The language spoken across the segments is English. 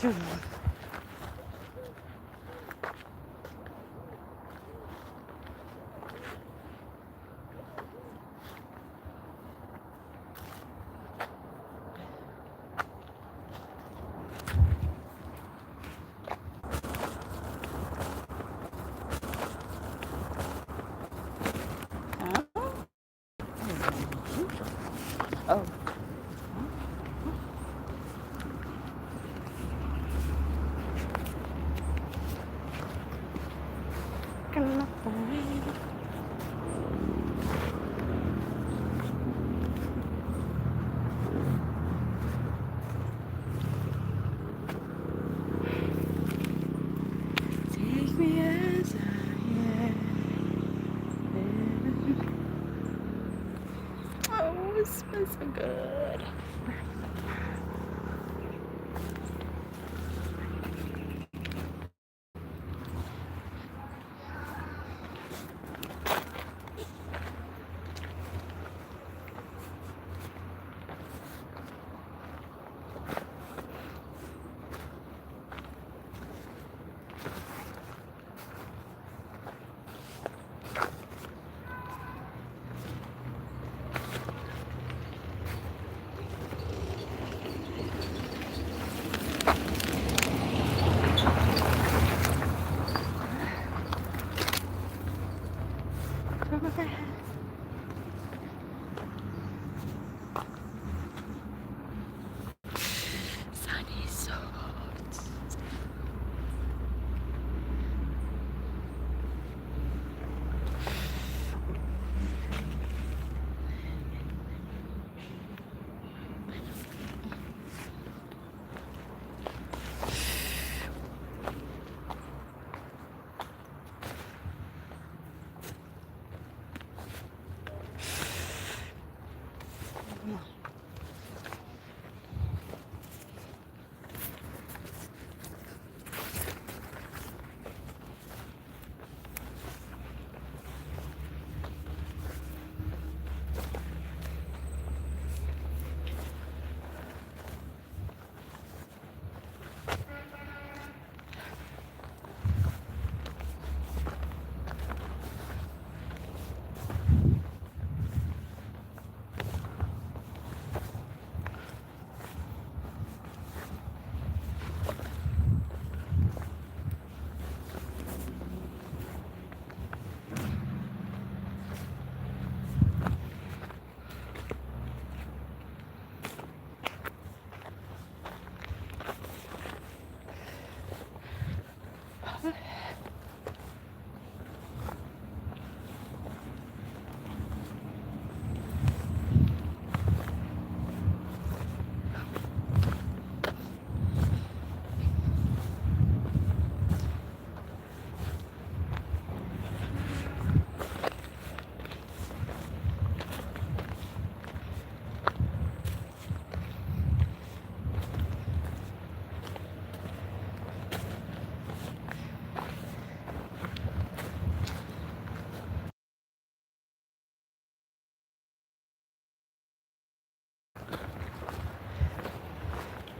Oh. Take me as I am. Oh, it smells so good. Sun is so hot.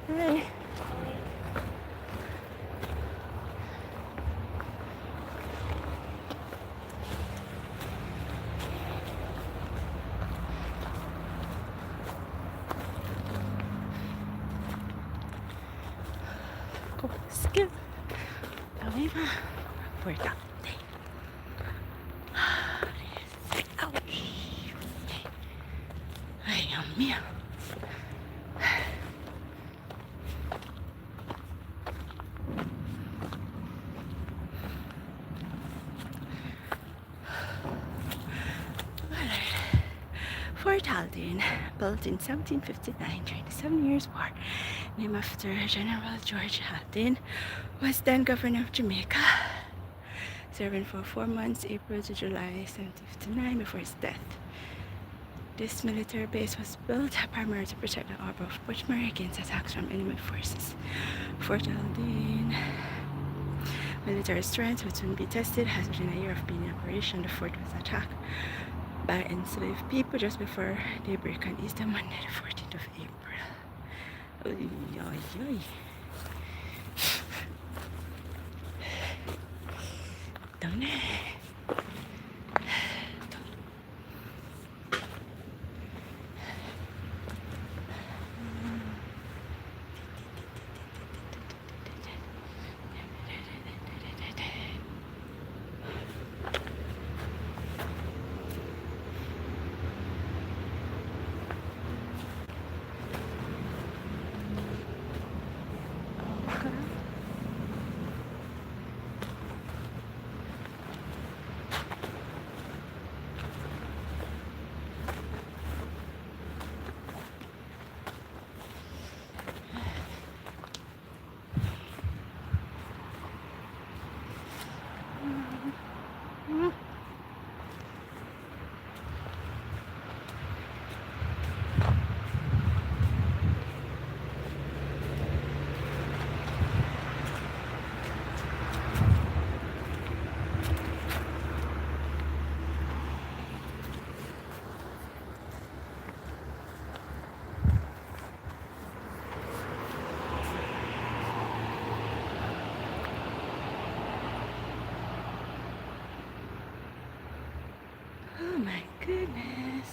Hey. Skill. Arriva. Puerta. Ouch. Ay, Dios mío. Fort Haldane, built in 1759 during the Seven Years' War, named after General George Haldane, was then governor of Jamaica, serving for 4 months, April to July 1759, before his death. This military base was built primarily to protect the harbor of Portsmouth against attacks from enemy forces. Fort Haldane military strength would soon be tested, as within a year of being in operation, the fort was attacked by enslaved people just before daybreak on Easter Monday, the 14th of April. Oy, oy, oy. Ito na. Oh my goodness.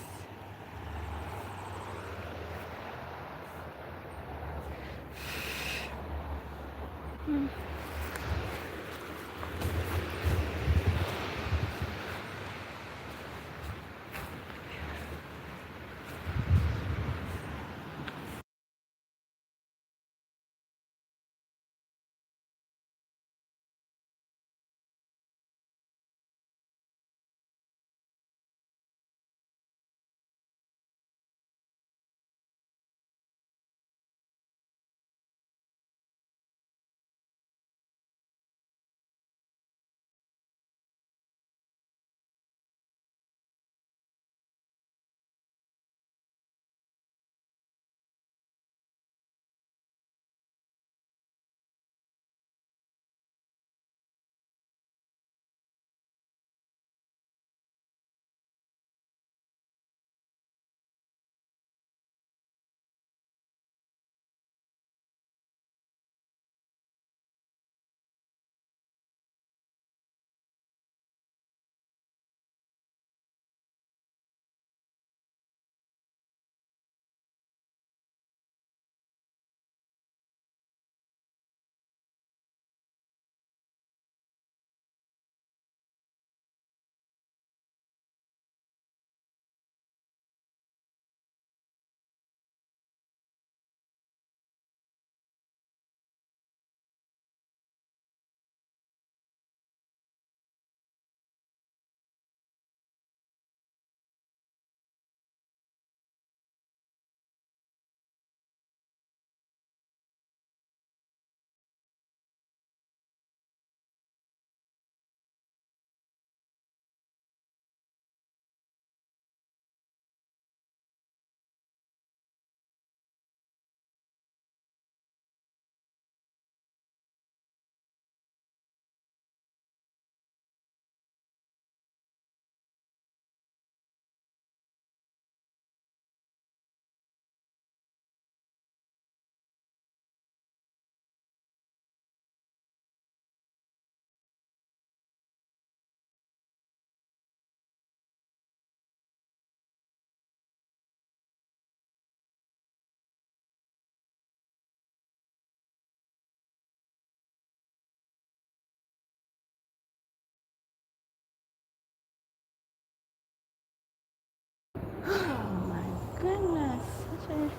Oh my goodness. Such a...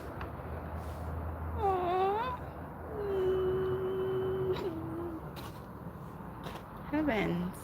Aw. Heavens.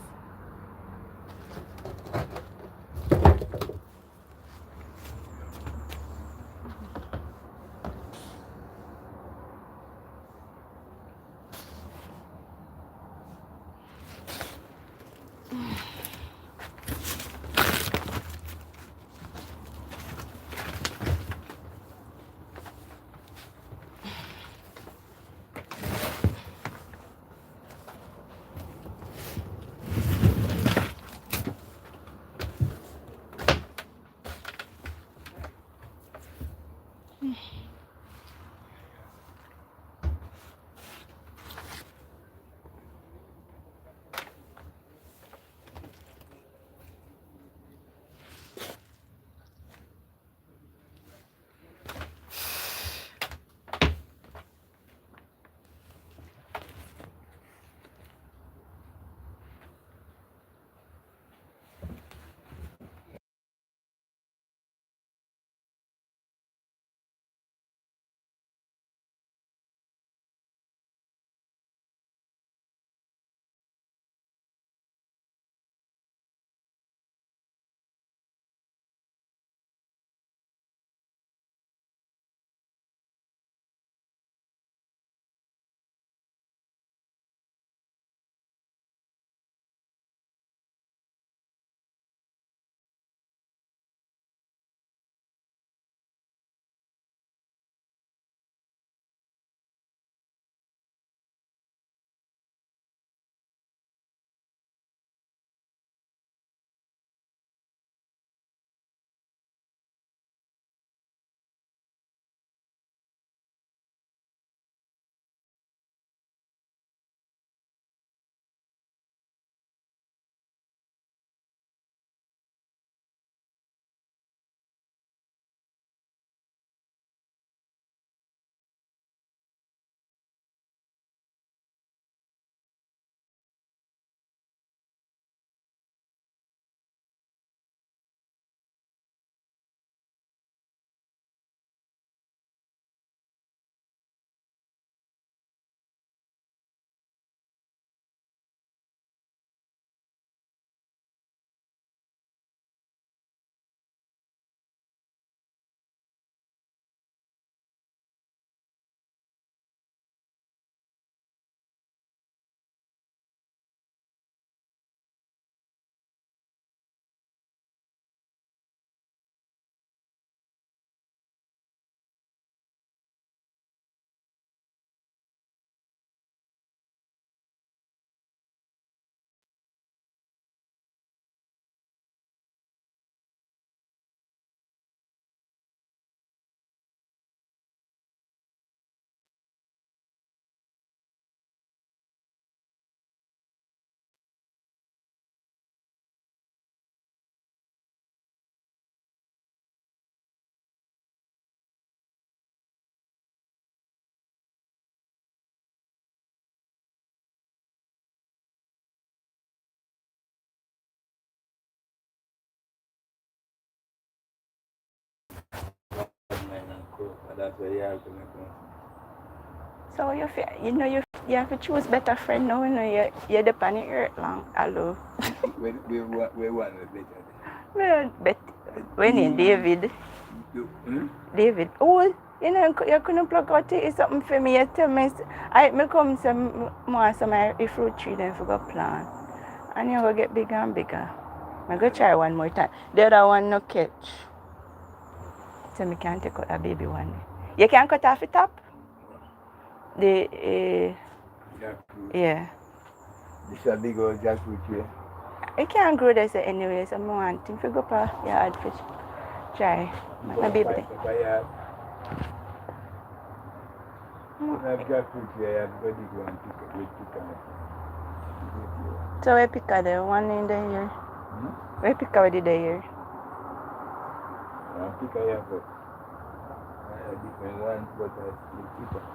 that's why you have to make one. So you have to choose better friend now. You're the pan it hurt long. Hello. We want it better. Well, but when in David. Hmm? David, oh, you couldn't plug out it something for me. You tell me, me come some more some fruit tree then for go plant. And you go get bigger and bigger. I go try one more time. The other one no catch. So me can't take out a baby one. You can cut off the top? The Jackfruit. yeah. This is a big old jackfruit tree. It can't grow this anyway, so I want to go up a yard fish. Try. My baby. Papaya. You have jackfruit tree, you have to go and pick on it. So we pick the one in the year. Hmm? We pick already the year. I pick a but different ones, but I still pick up.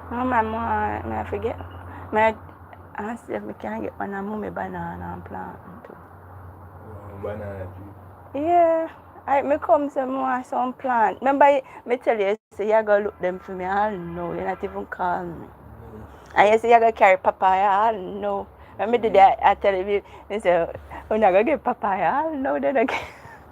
No, I forget. I see if I can get one of my banana and plant too. Banana tree. Yeah. Me come some more some plant. Remember me tell you say you go look them for me. I don't know. You not even call me. And you say you go carry papaya. I don't know. When me did that, I tell you, they say, oh, not go get papaya. I don't know that again.